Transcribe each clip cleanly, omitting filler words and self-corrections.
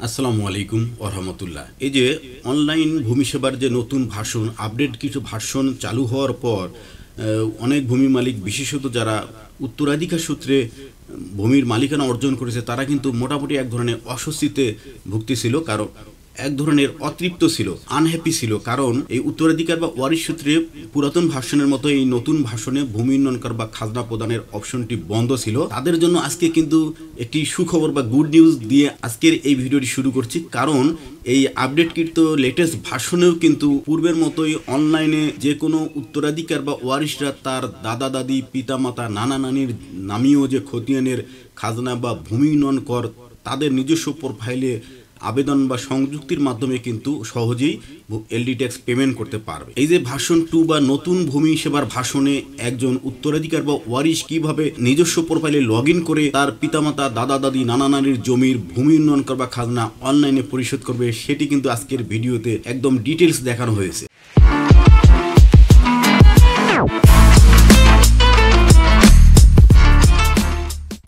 আসসালামু আলাইকুম ওরহামতুল্লাহ। এই যে অনলাইন ভূমি সেবার যে নতুন ভার্সন আপডেট কিছু ভার্সন চালু হওয়ার পর অনেক ভূমি মালিক বিশেষত যারা উত্তরাধিকার সূত্রে ভূমির মালিকানা অর্জন করেছে তারা কিন্তু মোটামুটি এক ধরনের অস্বস্তিতে ভুগতেছিল, কারণ এক ধরনের অতৃপ্ত ছিল, আনহ্যাপি ছিল, কারণ এই উত্তরাধিকার বা ওয়ারিশ সূত্রে পুরাতন ভার্সনের মতো এই নতুন ভার্সনে ভূমি উন্নয়নকার বা খাজনা প্রদানের অপশনটি বন্ধ ছিল। তাদের জন্য আজকে কিন্তু একটি সুখবর বা গুড নিউজ দিয়ে আজকের এই ভিডিওটি শুরু করছি, কারণ এই আপডেটকৃত লেটেস্ট ভার্সনেও কিন্তু পূর্বের মতোই অনলাইনে যে কোনো উত্তরাধিকার বা ওয়ারিশরা তার দাদা দাদি পিতামাতা নানা নানির নামীয় যে খতিয়ানের খাজনা বা ভূমি উন্নয়ন কর তাদের নিজস্ব প্রোফাইলে আবেদন বা সংযুক্তির মাধ্যমে কিন্তু সহজেই এলডি ট্যাক্স পেমেন্ট করতে পারবে। এই যে ভার্সন 2 বা নতুন ভূমি সেবার ভার্সনে একজন উত্তরাধিকার বা ওয়ারিশ কিভাবে নিজস্ব প্রোফাইলে লগ ইন করে তার পিতামাতা দাদা দাদি নানা নানির জমির ভূমি উন্নয়ন কর বা খাজনা অনলাইনে পরিশোধ করবে সেটি কিন্তু আজকের ভিডিওতে একদম ডিটেলস দেখানো হয়েছে।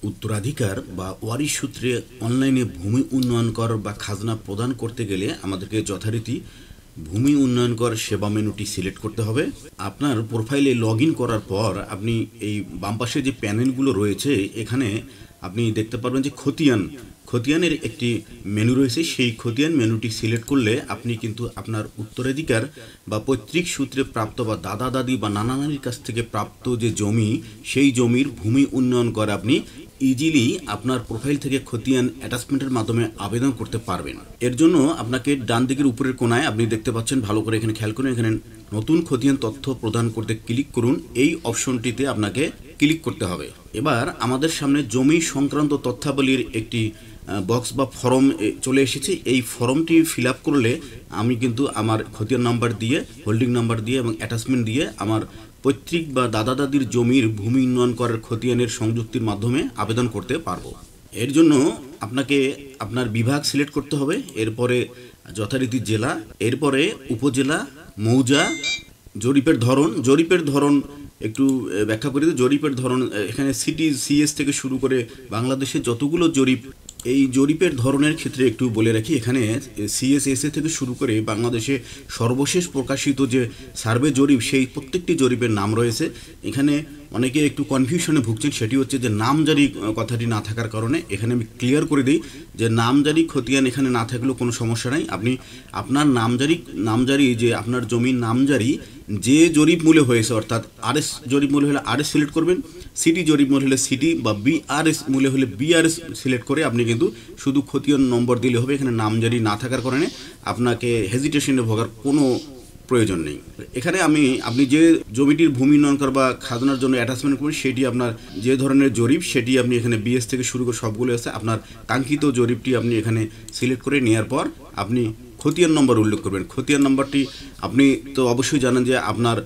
উত্তরাধিকার বা ওয়ারিশ সূত্রে অনলাইনে ভূমি উন্নয়ন কর বা খাজনা প্রদান করতে গেলে আমাদেরকে যথারীতি ভূমি উন্নয়ন কর সেবা মেনুটি সিলেক্ট করতে হবে। আপনার প্রোফাইলে লগ ইন করার পর আপনি এই বাম পাশে যে প্যানেলগুলো রয়েছে এখানে আপনি দেখতে পারবেন যে খতিয়ানের একটি মেনু রয়েছে। সেই খতিয়ান মেনুটি সিলেক্ট করলে আপনি কিন্তু আপনার উত্তরাধিকার বা পৈতৃক সূত্রে প্রাপ্ত বা দাদা দাদি বা নানা নানির কাছ থেকে প্রাপ্ত যে জমি সেই জমির ভূমি উন্নয়ন করে আপনি ইজিলি আপনার প্রোফাইল থেকে খতিয়ান অ্যাটাচমেন্টের মাধ্যমে আবেদন করতে পারবেন। এর জন্য আপনাকে ডান দিকের উপরের কোনায় আপনি দেখতে পাচ্ছেন, ভালো করে এখানে খেয়াল করুন, এখানে নতুন খতিয়ান তথ্য প্রদান করতে ক্লিক করুন। এই অপশনটিতে আপনাকে ক্লিক করতে হবে। এবার আমাদের সামনে জমি সংক্রান্ত তথ্যাবলীর একটি বক্স বা ফর্ম চলে এসেছে। এই ফর্মটি ফিল আপ করলে আমি কিন্তু আমার খতিয়ান নাম্বার দিয়ে, হোল্ডিং নাম্বার দিয়ে এবং অ্যাটাচমেন্ট দিয়ে আমার পৈতৃক বা দাদা দাদির জমির ভূমি উন্নয়ন করার খতিয়ানের সংযুক্তির মাধ্যমে আবেদন করতে পারবো। এর জন্য আপনাকে আপনার বিভাগ সিলেক্ট করতে হবে, এরপরে যথারীতি জেলা, এরপরে উপজেলা, মৌজা, জরিপের ধরন একটু ব্যাখ্যা করে দিই। জরিপের ধরন এখানে সিটি সিএস থেকে শুরু করে বাংলাদেশে যতগুলো জরিপ, এই জরিপের ধরনের ক্ষেত্রে একটু বলে রাখি, এখানে সিএসএসএ থেকে শুরু করে বাংলাদেশে সর্বশেষ প্রকাশিত যে সার্ভে জরিপ সেই প্রত্যেকটি জরিপের নাম রয়েছে। এখানে অনেকে একটু কনফিউশনে ভুগছেন, সেটি হচ্ছে যে নামজারি কথাটি না থাকার কারণে। এখানে আমি ক্লিয়ার করে দিই যে নামজারি খতিয়ান এখানে না থাকলেও কোনো সমস্যা নাই। আপনি আপনার নামজারি যে আপনার জমির নামজারি যে জরিপ মূল্যে হয়েছে, অর্থাৎ আরএস জরিপ মূল্য হলে আরএস সিলেক্ট করবেন, সিটি জরিপ মূল্য হলে সিটি বা বিআরএস মূল্য হলে বিআরএস সিলেক্ট করে আপনি কিন্তু শুধু খতিয়ান নম্বর দিলে হবে। এখানে নামজারি না থাকার কারণে আপনাকে হেজিটেশনে ভোগার কোনো প্রয়োজন নেই। এখানে আপনি যে জমিটির ভূমি উন্নয়ন কর বা খাজনার জন্য অ্যাটাচমেন্ট করবেন সেটি আপনার যে ধরনের জরিপ সেটি আপনি এখানে বিএস থেকে শুরু করে সবগুলো আছে। আপনার কাঙ্ক্ষিত জরিপটি আপনি এখানে সিলেক্ট করে নেওয়ার পর আপনি খতিয়ান নম্বর উল্লেখ করবেন। খতিয়ান নম্বরটি আপনি তো অবশ্যই জানেন যে আপনার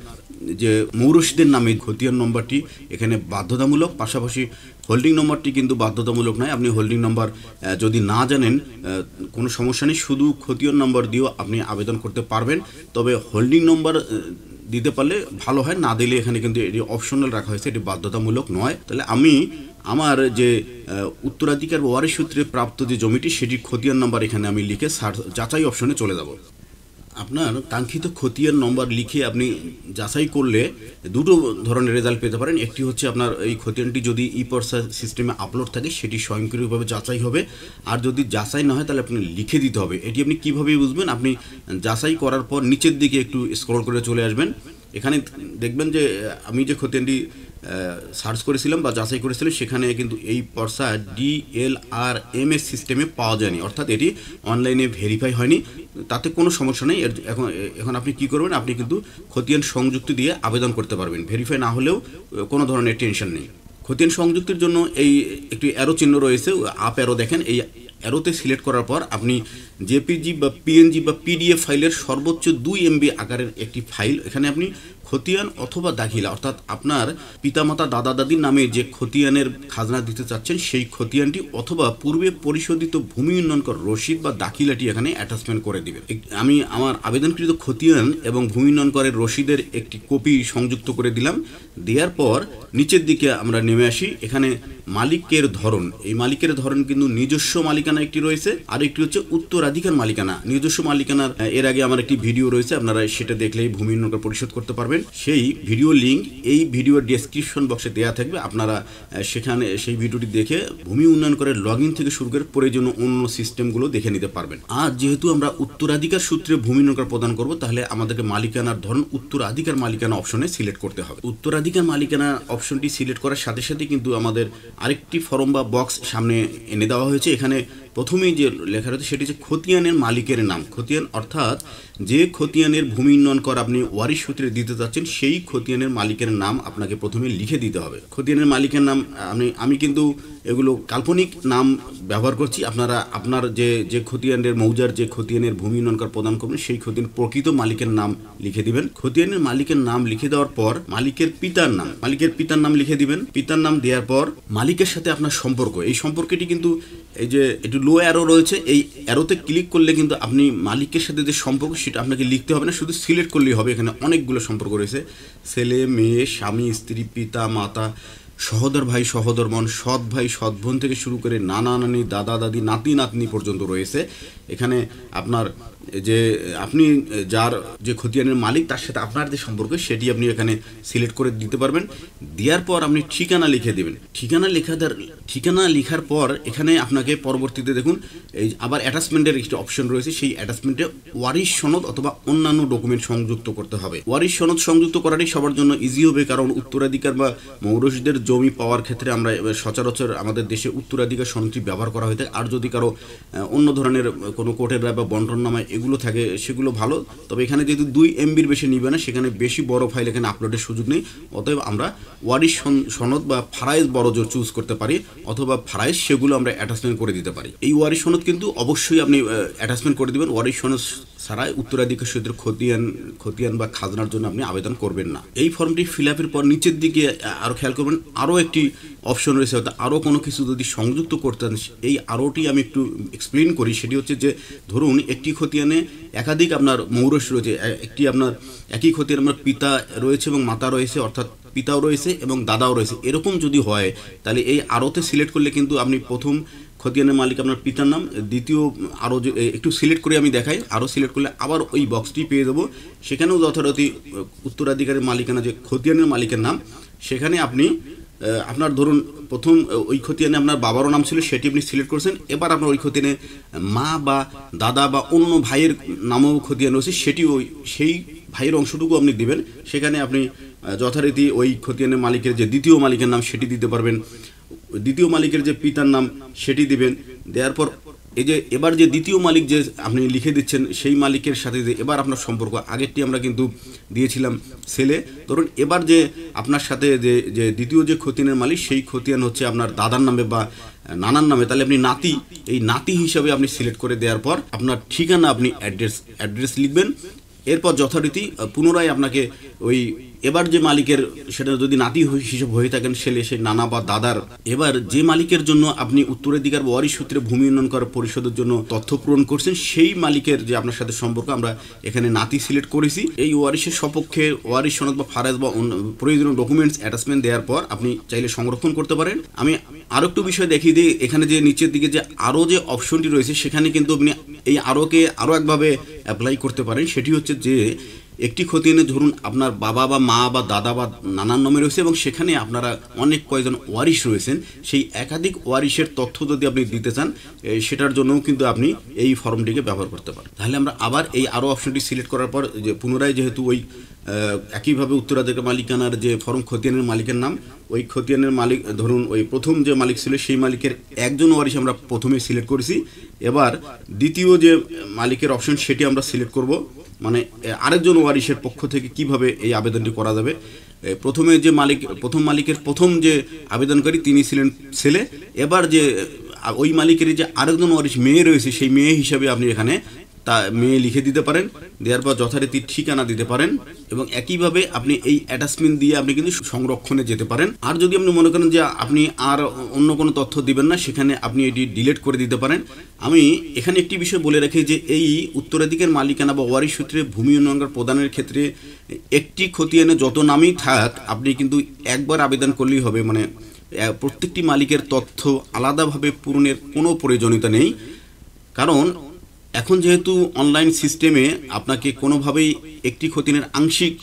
যে মৌরসিদের নামে খতিয়ান নম্বরটি এখানে বাধ্যতামূলক, পাশাপাশি হোল্ডিং নম্বরটি কিন্তু বাধ্যতামূলক নয়। আপনি হোল্ডিং নম্বর যদি না জানেন কোনো সমস্যা নেই, শুধু খতিয়ান নম্বর দিয়েও আপনি আবেদন করতে পারবেন। তবে হোল্ডিং নম্বর দিতে পারলে ভালো হয়, না দিলে এখানে কিন্তু এটি অপশনাল রাখা হয়েছে, এটি বাধ্যতামূলক নয়। তাহলে আমি আমার যে উত্তরাধিকার বা ওয়ারিশ সূত্রে প্রাপ্ত যে জমিটি সেটির খতিয়ান নম্বর এখানে আমি লিখে যাচাই অপশনে চলে যাব। আপনার কাঙ্ক্ষিত খতিয়ান নম্বর লিখে আপনি যাচাই করলে দুটো ধরনের রেজাল্ট পেতে পারেন। একটি হচ্ছে আপনার এই খতিয়ানটি যদি ইপর্সা সিস্টেমে আপলোড থাকে সেটি স্বয়ংক্রিয়ভাবে যাচাই হবে, আর যদি যাচাই না হয় তাহলে আপনি লিখে দিতে হবে। এটি আপনি কীভাবে বুঝবেন? আপনি যাচাই করার পর নিচের দিকে একটু স্ক্রল করে চলে আসবেন। এখানে দেখবেন যে আমি যে খতিয়ানটি সার্চ করেছিলাম বা যাচাই করেছিলাম সেখানে কিন্তু এই পর্সা DLRMS সিস্টেমে পাওয়া যায়নি, অর্থাৎ এটি অনলাইনে ভেরিফাই হয়নি। তাতে কোনো সমস্যা নেই। এখন আপনি কি করবেন? আপনি কিন্তু খতিয়ান সংযুক্তি দিয়ে আবেদন করতে পারবেন, ভেরিফাই না হলেও কোনো ধরনের টেনশন নেই। খতিয়ান সংযুক্তির জন্য এই একটি অ্যারো চিহ্ন রয়েছে, আপ অ্যারো দেখেন, এই অ্যারোতে সিলেক্ট করার পর আপনি জেপিজি বা পিএনজি বা পিডিএফ ফাইলের সর্বোচ্চ 2 MB আকারের একটি ফাইল এখানে আপনি খতিয়ান অথবা দাখিলা, অর্থাৎ আপনার পিতামাতা দাদা দাদির নামে যে খতিয়ানের খাজনা দিতে চাচ্ছেন সেই খতিয়ানটি অথবা পূর্বে পরিশোধিত ভূমি উন্নয়ন কর রসিদ বা দাখিলাটি এখানে অ্যাটাচমেন্ট করে দিবেন। আমি আমার আবেদনকৃত খতিয়ান এবং ভূমি উন্নয়ন করের রসিদের একটি কপি সংযুক্ত করে দিলাম। দেওয়ার পর নিচের দিকে আমরা নেমে আসি। এখানে মালিকের ধরন, এই মালিকের ধরন কিন্তু নিজস্ব মালিকানা একটি রয়েছে, আর একটি হচ্ছে উত্তরাধিকার মালিকানা। নিজস্ব মালিকানার এর আগে আমার একটি ভিডিও রয়েছে, আপনারা সেটা দেখলেই ভূমি উন্নয়ন কর পরিশোধ করতে পারবেন। সেই ভিডিও লিঙ্ক এই ভিডিওর ডেসক্রিপশন বক্সে দেওয়া থাকবে, আপনারা সেখানে সেই ভিডিওটি দেখে ভূমি উন্নয়ন করের লগ ইন থেকে শুরু করে প্রয়োজনীয় অন্য সিস্টেমগুলো দেখে নিতে পারবেন। আর যেহেতু আমরা উত্তরাধিকার সূত্রে ভূমি উন্নয়ন কর প্রদান করব, তাহলে আমাদেরকে মালিকানার ধরন উত্তরাধিকার মালিকানা অপশনে সিলেক্ট করতে হবে। উত্তরাধিকার মালিকানা অপশনটি সিলেক্ট করার সাথে সাথে কিন্তু আমাদের আরেকটি ফর্ম বা বক্স সামনে এনে দেওয়া হয়েছে। এখানে প্রথমেই যে লেখা রয়েছে সেটি হচ্ছে খতিয়ানের মালিকের নাম। খতিয়ান অর্থাৎ যে খতিয়ানের ভূমি উন্নয়ন কর আপনি ওয়ারিশ সূত্রে দিতে চাচ্ছেন সেই খতিয়ানের মালিকের নাম আপনাকে প্রথমে লিখে দিতে হবে। খতিয়ানের মালিকের নাম আমি কিন্তু এগুলো কাল্পনিক নাম ব্যবহার করছি। আপনারা আপনার যে খতিয়ানের মৌজার যে খতিয়ানের ভূমি উন্নয়ন কর প্রদান করবেন সেই খতিয়ানের প্রকৃত মালিকের নাম লিখে দিবেন। খতিয়ানের মালিকের নাম লিখে দেওয়ার পর মালিকের পিতার নাম লিখে দিবেন। পিতার নাম দেওয়ার পর মালিকের সাথে আপনার সম্পর্ক, এই সম্পর্কটি কিন্তু এই যে একটু লো অ্যারো রয়েছে, এই অ্যারোতে ক্লিক করলে কিন্তু আপনি মালিকের সাথে যে সম্পর্ক সেটা আপনাকে লিখতে হবে না, শুধু সিলেক্ট করলেই হবে। এখানে অনেকগুলো সম্পর্ক রয়েছে, ছেলে মেয়ে, স্বামী স্ত্রী, পিতা মাতা, সহোদর ভাই সহোদর বোন, সৎ ভাই সৎ বোন থেকে শুরু করে নানা নানি, দাদা দাদি, নাতি নাতনি পর্যন্ত রয়েছে। এখানে আপনার যে আপনি যার যে খতিয়ানের মালিক তার সাথে আপনার যে সম্পর্ক সেটি আপনি এখানে সিলেক্ট করে দিতে পারবেন। দেওয়ার পর আপনি ঠিকানা লিখে দেবেন। ঠিকানা লেখার পর এখানে আপনাকে পরবর্তীতে দেখুন এই আবার অ্যাটাচমেন্টের একটি অপশন রয়েছে, সেই অ্যাটাচমেন্টে ওয়ারিশ সনদ অথবা অন্যান্য ডকুমেন্ট সংযুক্ত করতে হবে। ওয়ারিশ সনদ সংযুক্ত করাটাই সবার জন্য ইজি হবে, কারণ উত্তরাধিকার বা মৌরসিদের জমি পাওয়ার ক্ষেত্রে আমরা সচরাচর আমাদের দেশে উত্তরাধিকার সনদটি ব্যবহার করা হয়ে থাকে। আর যদি কারো অন্য ধরনের কোনো কোর্টের রায় বা বন্টন নামায় এগুলো থাকে সেগুলো ভালো, তবে এখানে যেহেতু 2 MB বেশি নিবে না, সেখানে বেশি বড় ফাইল এখানে আপলোডের সুযোগ নেই। অতএব আমরা ওয়ারিশ সনদ বা ফারাইজ বড় জোর চুজ করতে পারি, অথবা ফারাইজ সেগুলো আমরা অ্যাটাচমেন্ট করে দিতে পারি। এই ওয়ারিশ সনদ কিন্তু অবশ্যই আপনি অ্যাটাচমেন্ট করে দিবেন। ওয়ারিশ সনদ ছাড়াই উত্তরাধিকার সূত্রে খতিয়ান বা খাজনার জন্য আপনি আবেদন করবেন না। এই ফর্মটি ফিল আপের পর নিচের দিকে আরও খেয়াল করবেন, আরও একটি অপশন রয়েছে, অর্থাৎ আরও কোনো কিছু যদি সংযুক্ত করতে চান, এই আরোটি আমি একটু এক্সপ্লেন করি। সেটি হচ্ছে যে ধরুন একটি খতিয়ানে একাধিক আপনার মৌরস রয়েছে, একটি আপনার একই খতিয়ান আপনার পিতা রয়েছে এবং মাতা রয়েছে, অর্থাৎ পিতাও রয়েছে এবং দাদাও রয়েছে। এরকম যদি হয় তাহলে এই আরোতে সিলেক্ট করলে কিন্তু আপনি প্রথম খতিয়ানের মালিক আপনার পিতার নাম, দ্বিতীয় আরও একটু সিলেক্ট করে আমি দেখাই, আরও সিলেক্ট করলে আবার ওই বক্সটি পেয়ে দেবো। সেখানেও যথারীতি উত্তরাধিকারের মালিকানা যে খতিয়ানের মালিকের নাম, সেখানে আপনি আপনার ধরুন প্রথম ওই খতিয়ানে আপনার বাবারও নাম ছিল, সেটি আপনি সিলেক্ট করেছেন। এবার আপনার ওই খতিয়ানে মা বা দাদা বা অন্য ভাইয়ের নামও খতিয়ান রয়েছে, সেটিও সেই ভাইয়ের অংশটুকু আপনি দিবেন। সেখানে আপনি যথারীতি ওই খতিয়ানের মালিকের যে দ্বিতীয় মালিকের নাম সেটি দিতে পারবেন, দ্বিতীয় মালিকের যে পিতার নাম সেটি দিবেন। দেওয়ার পর এই যে এবার যে দ্বিতীয় মালিক যে আপনি লিখে দিচ্ছেন সেই মালিকের সাথে যে এবার আপনার সম্পর্ক, আগেরটি আমরা কিন্তু দিয়েছিলাম ছেলে, ধরুন এবার যে আপনার সাথে যে দ্বিতীয় যে খতিয়ানের মালিক সেই খতিয়ান হচ্ছে আপনার দাদার নামে বা নানার নামে, তাহলে আপনি নাতি, এই নাতি হিসাবে আপনি সিলেক্ট করে দেওয়ার পর আপনার ঠিকানা, আপনি অ্যাড্রেস লিখবেন। এরপর যথারীতি পুনরায় আপনাকে ওই এবার যে মালিকের, সেটা যদি নাতি হিসেবে হয়ে থাকেন ছেলে, সে নানা বা দাদার, এবার যে মালিকের জন্য আপনি উত্তরাধিকার বা ওয়ারিশ সূত্রে ভূমি উন্নয়ন কর পরিষদের জন্য তথ্য পূরণ করছেন সেই মালিকের যে আপনার সাথে সম্পর্ক, আমরা এখানে নাতি সিলেক্ট করেছি। এই ওয়ারিশের সপক্ষে ওয়ারিশ সনদ বা ফারাজ বা প্রয়োজনীয় ডকুমেন্টস অ্যাটাচমেন্ট দেওয়ার পর আপনি চাইলে সংরক্ষণ করতে পারেন। আমি আরও একটু বিষয় দেখিয়ে দিই, এখানে যে নিচের দিকে যে আরও যে অপশনটি রয়েছে সেখানে কিন্তু আপনি এই আরোকে আরও একভাবে অ্যাপ্লাই করতে পারেন। সেটি হচ্ছে যে একটি খতিয়ানে ধরুন আপনার বাবা বা মা বা দাদা বা নানার নামে রয়েছে এবং সেখানে আপনারা অনেক কয়েকজন ওয়ারিশ রয়েছেন, সেই একাধিক ওয়ারিশের তথ্য যদি আপনি দিতে চান সেটার জন্যও কিন্তু আপনি এই ফর্মটিকে ব্যবহার করতে পারেন। তাহলে আমরা আবার এই আরও অপশনটি সিলেক্ট করার পর যে পুনরায় যেহেতু ওই একইভাবে উত্তরাধিকার মালিকানার যে ফর্ম খতিয়ানের মালিকের নাম, ওই খতিয়ানের মালিক ধরুন ওই প্রথম যে মালিক ছিল সেই মালিকের একজন ওয়ারিশ আমরা প্রথমে সিলেক্ট করেছি। এবার দ্বিতীয় যে মালিকের অপশন সেটি আমরা সিলেক্ট করব, মানে আরেকজন ওয়ারিশের পক্ষ থেকে কিভাবে এই আবেদনটি করা যাবে। প্রথমে যে প্রথম মালিকের প্রথম যে আবেদনকারী তিনি ছিলেন ছেলে, এবার যে ওই মালিকের যে আরেকজন ওয়ারিশ মেয়ে রয়েছে সেই মেয়ে হিসাবে আপনি এখানে তা মেয়ে লিখে দিতে পারেন, দেওয়ার পর যথারীতি ঠিকানা দিতে পারেন এবং একইভাবে আপনি এই অ্যাটাচমেন্ট দিয়ে আপনি কিন্তু সংরক্ষণে যেতে পারেন। আর যদি আপনি মনে করেন যে আপনি আর অন্য কোনো তথ্য দিবেন না, সেখানে আপনি এটি ডিলিট করে দিতে পারেন। আমি এখানে একটি বিষয় বলে রাখি যে এই উত্তরাধিকার মালিকানা বা ওয়ারিশ সূত্রে ভূমি উন্নয়ন প্রদানের ক্ষেত্রে একটি খতিয়ানে যত নামই থাক আপনি কিন্তু একবার আবেদন করলেই হবে, মানে প্রত্যেকটি মালিকের তথ্য আলাদাভাবে পূরণের কোনো প্রয়োজনীয়তা নেই। কারণ এখন যেহেতু অনলাইন সিস্টেমে আপনাকে কোনোভাবেই একটি খতিয়ানের আংশিক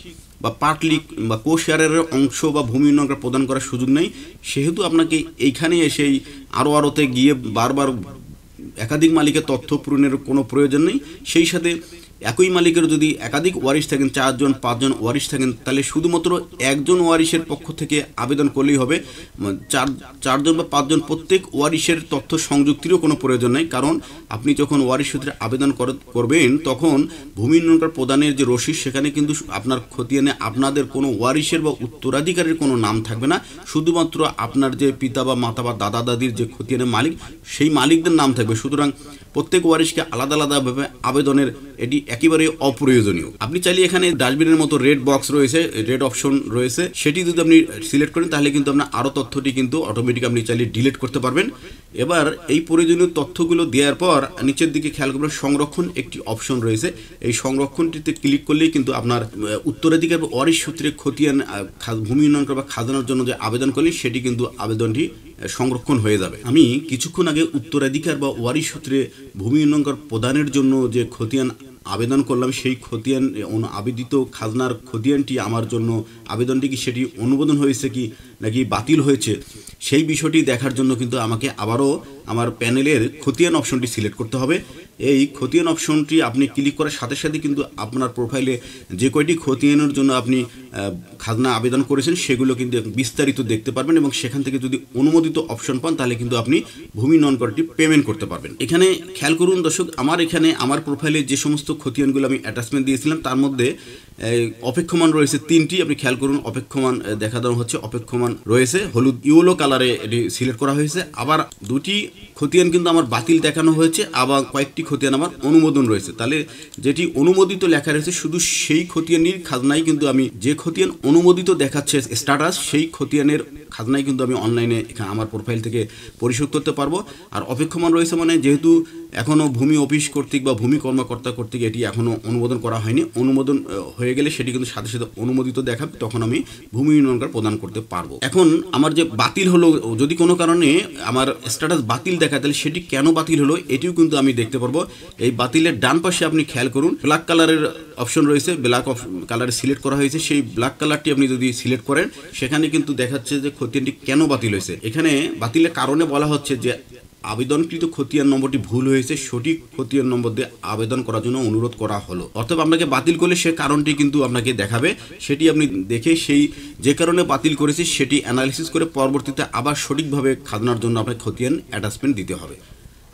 বা পার্টলি বা কো শেয়ারের অংশ বা ভূমি উন্নয়ন প্রদান করার সুযোগ নেই, সেহেতু আপনাকে এইখানে এসেই আরোতে গিয়ে বারবার একাধিক মালিকের তথ্য পূরণের কোনো প্রয়োজন নেই। সেই সাথে একই মালিকের যদি একাধিক ওয়ারিশ থাকেন, 4 জন 5 জন ওয়ারিশ থাকেন, তাহলে শুধুমাত্র একজন ওয়ারিশের পক্ষ থেকে আবেদন করলেই হবে। 4 জন বা 5 জন প্রত্যেক ওয়ারিশের তথ্য সংযুক্তিরও কোনো প্রয়োজন নেই। কারণ আপনি যখন ওয়ারিশ সূত্রে আবেদন করবেন তখন ভূমি উন্নয়ন প্রদানের যে রসিদ সেখানে কিন্তু আপনার খতিয়ানে আপনাদের কোনো ওয়ারিশের বা উত্তরাধিকারের কোনো নাম থাকবে না, শুধুমাত্র আপনার যে পিতা বা মাতা বা দাদা দাদির যে খতিয়ানের মালিক সেই মালিকদের নাম থাকবে। সুতরাং প্রত্যেক ওয়ারিশকে আলাদা আলাদাভাবে আবেদনের এটি একেবারে অপ্রয়োজনীয়। আপনি চাইলে এখানে ডাস্টবিনের মতো রেড বক্স রয়েছে, রেড অপশন রয়েছে, সেটি যদি আপনি সিলেক্ট করেন তাহলে কিন্তু আপনার আরও তথ্যটি কিন্তু অটোমেটিক আপনি চাইলে ডিলিট করতে পারবেন। এবার এই প্রয়োজনীয় তথ্যগুলো দেওয়ার পর নিচের দিকে খেয়াল করবেন সংরক্ষণ একটি অপশন রয়েছে। এই সংরক্ষণটিতে ক্লিক করলেই কিন্তু আপনার উত্তরাধিকার বা ওয়ারিশ সূত্রে খতিয়ান ভূমি উন্নয়ন বা খাজনার জন্য যে আবেদন করলেন সেটি কিন্তু আবেদনটি সংরক্ষণ হয়ে যাবে। আমি কিছুক্ষণ আগে উত্তরাধিকার বা ওয়ারিশ সূত্রে ভূমি উন্নয়ন প্রদানের জন্য যে খতিয়ান আবেদন করলাম, সেই খতিয়ান আবেদিত খাজনার খতিয়ানটি আমার জন্য আবেদনটি কি সেটি অনুমোদন হয়েছে কি নাকি বাতিল হয়েছে সেই বিষয়টি দেখার জন্য কিন্তু আমাকে আবারও আমার প্যানেলের খতিয়ান অপশনটি সিলেক্ট করতে হবে। এই খতিয়ান অপশনটি আপনি ক্লিক করার সাথে সাথে কিন্তু আপনার প্রোফাইলে যে কয়টি খতিয়ানের জন্য আপনি খাজনা আবেদন করেছেন সেগুলো কিন্তু বিস্তারিত দেখতে পারবেন এবং সেখান থেকে যদি অনুমোদিত অপশন পান তাহলে কিন্তু আপনি ভূমি উন্নয়ন করটি পেমেন্ট করতে পারবেন। এখানে খেয়াল করুন দর্শক, আমার প্রোফাইলে যে সমস্ত খতিয়ানগুলো আমি অ্যাটাচমেন্ট দিয়েছিলাম তার মধ্যে অপেক্ষমান রয়েছে 3টি। আপনি খেয়াল করুন, অপেক্ষমান দেখা দেওয়া হচ্ছে, অপেক্ষমান রয়েছে হলুদ ইয়েলো কালারে এটি সিলেক্ট করা হয়েছে। আবার 2টি খতিয়ান কিন্তু আমার বাতিল দেখানো হয়েছে, আবার কয়েকটি খতিয়ান আমার অনুমোদন রয়েছে। তাহলে যেটি অনুমোদিত লেখা রয়েছে শুধু সেই খতিয়ানের খাজনাই কিন্তু আমি, যে খতিয়ান অনুমোদিত দেখাচ্ছে স্ট্যাটাস সেই খতিয়ানের খাজনাই কিন্তু আমি অনলাইনে এখানে আমার প্রোফাইল থেকে পরিশোধ করতে পারবো। আর অপেক্ষমান রয়েছে মানে যেহেতু এখনও ভূমি অফিস কর্তৃক বা ভূমি কর্মকর্তা কর্তৃক এটি এখনও অনুমোদন করা হয়নি, অনুমোদন হয়ে গেলে সেটি কিন্তু সাথে সাথে অনুমোদিত দেখাবে, তখন আমি ভূমি উন্নয়ন কার্ড প্রদান করতে পারবো। এখন আমার যে বাতিল হলো, যদি কোনো কারণে আমার স্ট্যাটাস বাতিল দেখায় তাহলে সেটি কেন বাতিল হলো এটিও কিন্তু আমি দেখতে পারবো। এই বাতিলের ডান পাশে আপনি খেয়াল করুন ব্ল্যাক কালারের অপশন রয়েছে, ব্ল্যাক কালারে সিলেক্ট করা হয়েছে। সেই ব্ল্যাক কালারটি আপনি যদি সিলেক্ট করেন সেখানে কিন্তু দেখাচ্ছে যে খতিয়ানটি কেন বাতিল হয়েছে। এখানে বাতিলের কারণে বলা হচ্ছে যে আবেদনকৃত খতিয়ান নম্বরটি ভুল হয়েছে, সঠিক খতিয়ান নম্বর দিয়ে আবেদন করার জন্য অনুরোধ করা হলো। অর্থাৎ আপনাকে বাতিল করলে সে কারণটি কিন্তু আপনাকে দেখাবে, সেটি আপনি দেখে সেই যে কারণে বাতিল করেছে সেটি অ্যানালিসিস করে পরবর্তীতে আবার সঠিকভাবে খাজনার জন্য আপনাকে খতিয়ান অ্যাটাচমেন্ট দিতে হবে।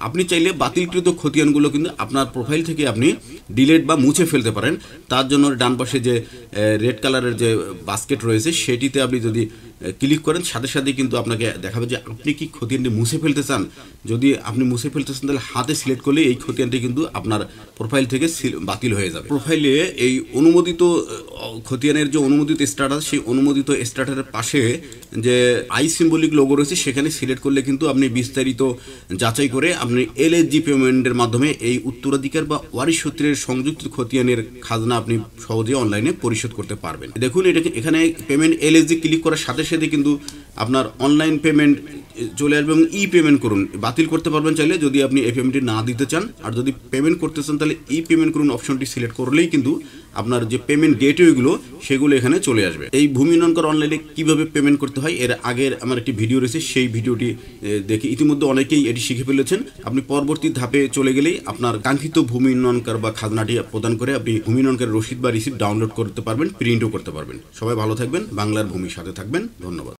আপনি চাইলে বাতিলকৃত খতিয়ানগুলো কিন্তু আপনার প্রোফাইল থেকে আপনি ডিলিট বা মুছে ফেলতে পারেন। তার জন্য ডান পাশে যে রেড কালারের যে বাস্কেট রয়েছে সেটিতে আপনি যদি ক্লিক করেন সাথে সাথে কিন্তু আপনাকে দেখাবে যে আপনি কি খতিয়ানটি মুছে ফেলতে চান। যদি আপনি মুছে ফেলতে চান তাহলে হাতে সিলেক্ট করলে এই খতিয়ানটি কিন্তু আপনার প্রোফাইল থেকে বাতিল হয়ে যাবে। প্রোফাইলে এই অনুমোদিত খতিয়ানের যে অনুমোদিত স্ট্যাটাস, সেই অনুমোদিত স্ট্যাটাসের পাশে যে আই সিম্বলিক লোগো রয়েছে সেখানে সিলেক্ট করলে কিন্তু আপনি বিস্তারিত যাচাই করে আপনি LSG পেমেন্টের মাধ্যমে এই উত্তরাধিকার বা ওয়ারিশ সূত্রের সংযুক্ত খতিয়ানের খাজনা আপনি সহজে অনলাইনে পরিশোধ করতে পারবেন। দেখুন এখানে পেমেন্ট LSG ক্লিক করার সাথে সাথে কিন্তু আপনার অনলাইন পেমেন্ট চলে আসবে এবং পেমেন্ট করুন বাতিল করতে পারবেন চাইলে, যদি আপনি এই পেমেন্টটি না দিতে চান। আর যদি পেমেন্ট করতে চান তাহলে পেমেন্ট করুন অপশনটি সিলেক্ট করলেই কিন্তু আপনার যে পেমেন্ট গেটওয়েগুলো সেগুলো এখানে চলে আসবে। এই ভূমি উন্নয়ন কর অনলাইনে কীভাবে পেমেন্ট করতে হয় এর আগের আমার একটি ভিডিও রয়েছে, সেই ভিডিওটি দেখে ইতিমধ্যে অনেকেই এটি শিখে ফেলেছেন। আপনি পরবর্তী ধাপে চলে গেলেই আপনার কাঙ্ক্ষিত ভূমি উন্নয়ন কর বা খাজনাটি প্রদান করে আপনি ভূমি উন্নয়ন করের রসিদ বা রিসিপ্ট ডাউনলোড করতে পারবেন, প্রিন্টও করতে পারবেন। সবাই ভালো থাকবেন, বাংলার ভূমির সাথে থাকবেন। ধন্যবাদ।